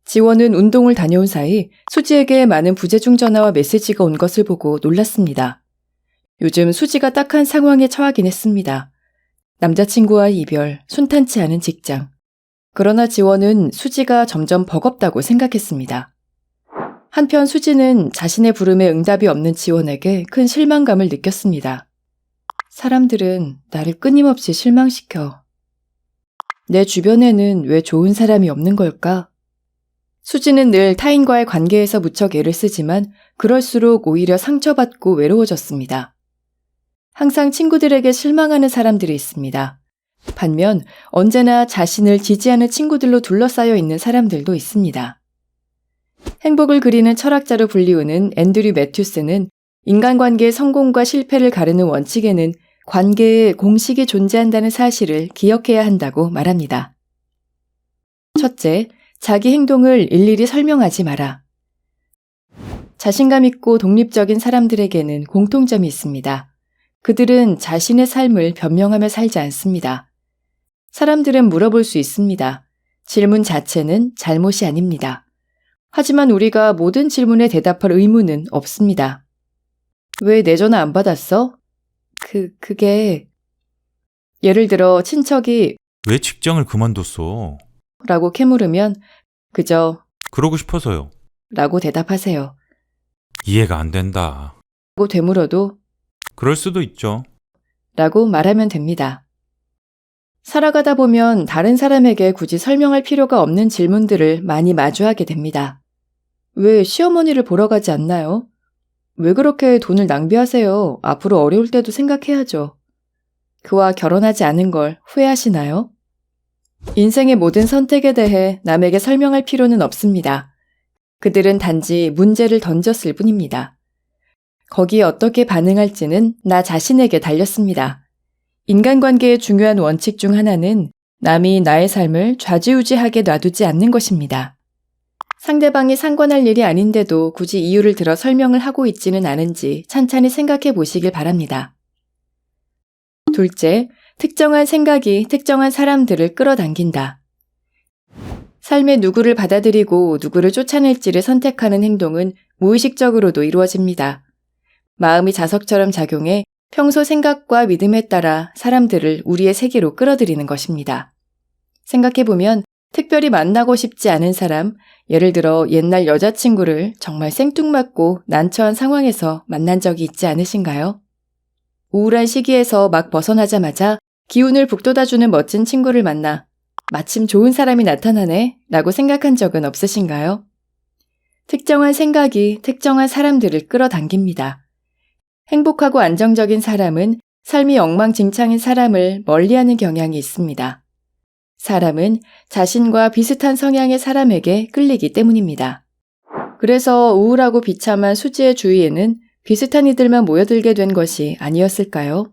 지원은 운동을 다녀온 사이 수지에게 많은 부재중 전화와 메시지가 온 것을 보고 놀랐습니다. 요즘 수지가 딱한 상황에 처하긴 했습니다. 남자친구와의 이별, 순탄치 않은 직장. 그러나 지원은 수지가 점점 버겁다고 생각했습니다. 한편 수지는 자신의 부름에 응답이 없는 지원에게 큰 실망감을 느꼈습니다. 사람들은 나를 끊임없이 실망시켜. 내 주변에는 왜 좋은 사람이 없는 걸까? 수지는 늘 타인과의 관계에서 무척 애를 쓰지만 그럴수록 오히려 상처받고 외로워졌습니다. 항상 친구들에게 실망하는 사람들이 있습니다. 반면 언제나 자신을 지지하는 친구들로 둘러싸여 있는 사람들도 있습니다. 행복을 그리는 철학자로 불리우는 앤드류 매튜스는 인간관계의 성공과 실패를 가르는 원칙에는 관계에 공식이 존재한다는 사실을 기억해야 한다고 말합니다. 첫째, 자기 행동을 일일이 설명하지 마라. 자신감 있고 독립적인 사람들에게는 공통점이 있습니다. 그들은 자신의 삶을 변명하며 살지 않습니다. 사람들은 물어볼 수 있습니다. 질문 자체는 잘못이 아닙니다. 하지만 우리가 모든 질문에 대답할 의무는 없습니다. 왜 내 전화 안 받았어? 그게... 예를 들어 친척이 왜 직장을 그만뒀어? 라고 캐물으면 그저 그러고 싶어서요. 라고 대답하세요. 이해가 안 된다. 라고 되물어도 그럴 수도 있죠. 라고 말하면 됩니다. 살아가다 보면 다른 사람에게 굳이 설명할 필요가 없는 질문들을 많이 마주하게 됩니다. 왜 시어머니를 보러 가지 않나요? 왜 그렇게 돈을 낭비하세요? 앞으로 어려울 때도 생각해야죠. 그와 결혼하지 않은 걸 후회하시나요? 인생의 모든 선택에 대해 남에게 설명할 필요는 없습니다. 그들은 단지 문제를 던졌을 뿐입니다. 거기에 어떻게 반응할지는 나 자신에게 달렸습니다. 인간관계의 중요한 원칙 중 하나는 남이 나의 삶을 좌지우지하게 놔두지 않는 것입니다. 상대방이 상관할 일이 아닌데도 굳이 이유를 들어 설명을 하고 있지는 않은지 찬찬히 생각해 보시길 바랍니다. 둘째, 특정한 생각이 특정한 사람들을 끌어당긴다. 삶의 누구를 받아들이고 누구를 쫓아낼지를 선택하는 행동은 무의식적으로도 이루어집니다. 마음이 자석처럼 작용해 평소 생각과 믿음에 따라 사람들을 우리의 세계로 끌어들이는 것입니다. 생각해보면 특별히 만나고 싶지 않은 사람, 예를 들어 옛날 여자친구를 정말 생뚱맞고 난처한 상황에서 만난 적이 있지 않으신가요? 우울한 시기에서 막 벗어나자마자 기운을 북돋아주는 멋진 친구를 만나 마침 좋은 사람이 나타나네 라고 생각한 적은 없으신가요? 특정한 생각이 특정한 사람들을 끌어당깁니다. 행복하고 안정적인 사람은 삶이 엉망진창인 사람을 멀리하는 경향이 있습니다. 사람은 자신과 비슷한 성향의 사람에게 끌리기 때문입니다. 그래서 우울하고 비참한 수지의 주위에는 비슷한 이들만 모여들게 된 것이 아니었을까요?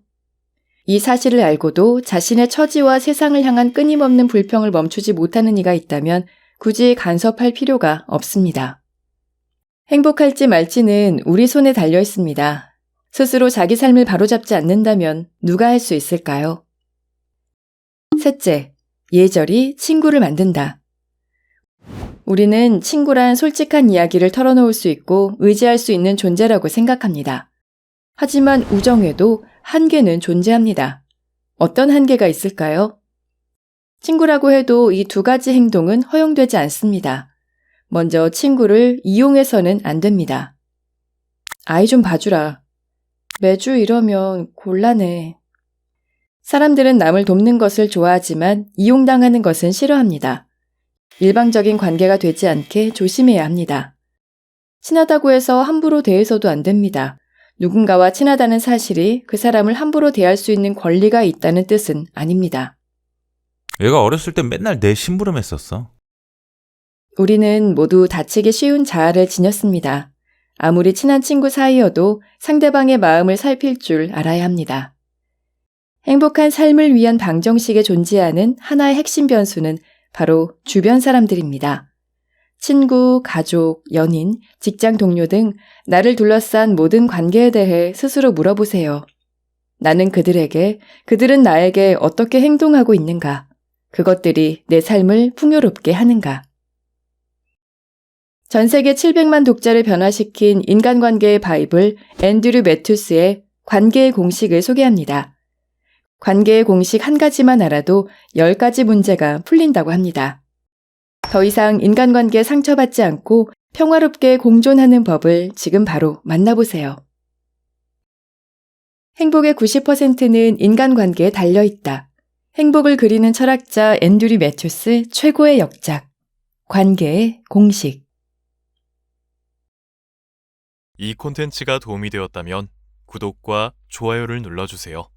이 사실을 알고도 자신의 처지와 세상을 향한 끊임없는 불평을 멈추지 못하는 이가 있다면 굳이 간섭할 필요가 없습니다. 행복할지 말지는 우리 손에 달려 있습니다. 스스로 자기 삶을 바로잡지 않는다면 누가 할 수 있을까요? 셋째, 예절이 친구를 만든다. 우리는 친구란 솔직한 이야기를 털어놓을 수 있고 의지할 수 있는 존재라고 생각합니다. 하지만 우정에도 한계는 존재합니다. 어떤 한계가 있을까요? 친구라고 해도 이 두 가지 행동은 허용되지 않습니다. 먼저 친구를 이용해서는 안 됩니다. 아이 좀 봐주라. 매주 이러면 곤란해. 사람들은 남을 돕는 것을 좋아하지만 이용당하는 것은 싫어합니다. 일방적인 관계가 되지 않게 조심해야 합니다. 친하다고 해서 함부로 대해서도 안 됩니다. 누군가와 친하다는 사실이 그 사람을 함부로 대할 수 있는 권리가 있다는 뜻은 아닙니다. 얘가 어렸을 때 맨날 내 심부름했었어. 우리는 모두 다치기 쉬운 자아를 지녔습니다. 아무리 친한 친구 사이여도 상대방의 마음을 살필 줄 알아야 합니다. 행복한 삶을 위한 방정식에 존재하는 하나의 핵심 변수는 바로 주변 사람들입니다. 친구, 가족, 연인, 직장 동료 등 나를 둘러싼 모든 관계에 대해 스스로 물어보세요. 나는 그들에게, 그들은 나에게 어떻게 행동하고 있는가? 그것들이 내 삶을 풍요롭게 하는가? 전 세계 700만 독자를 변화시킨 인간관계의 바이블 앤드류 매튜스의 관계의 공식을 소개합니다. 관계의 공식 한 가지만 알아도 10가지 문제가 풀린다고 합니다. 더 이상 인간관계에 상처받지 않고 평화롭게 공존하는 법을 지금 바로 만나보세요. 행복의 90%는 인간관계에 달려있다. 행복을 그리는 철학자 앤드류 매튜스 최고의 역작. 관계의 공식. 이 콘텐츠가 도움이 되었다면 구독과 좋아요를 눌러주세요.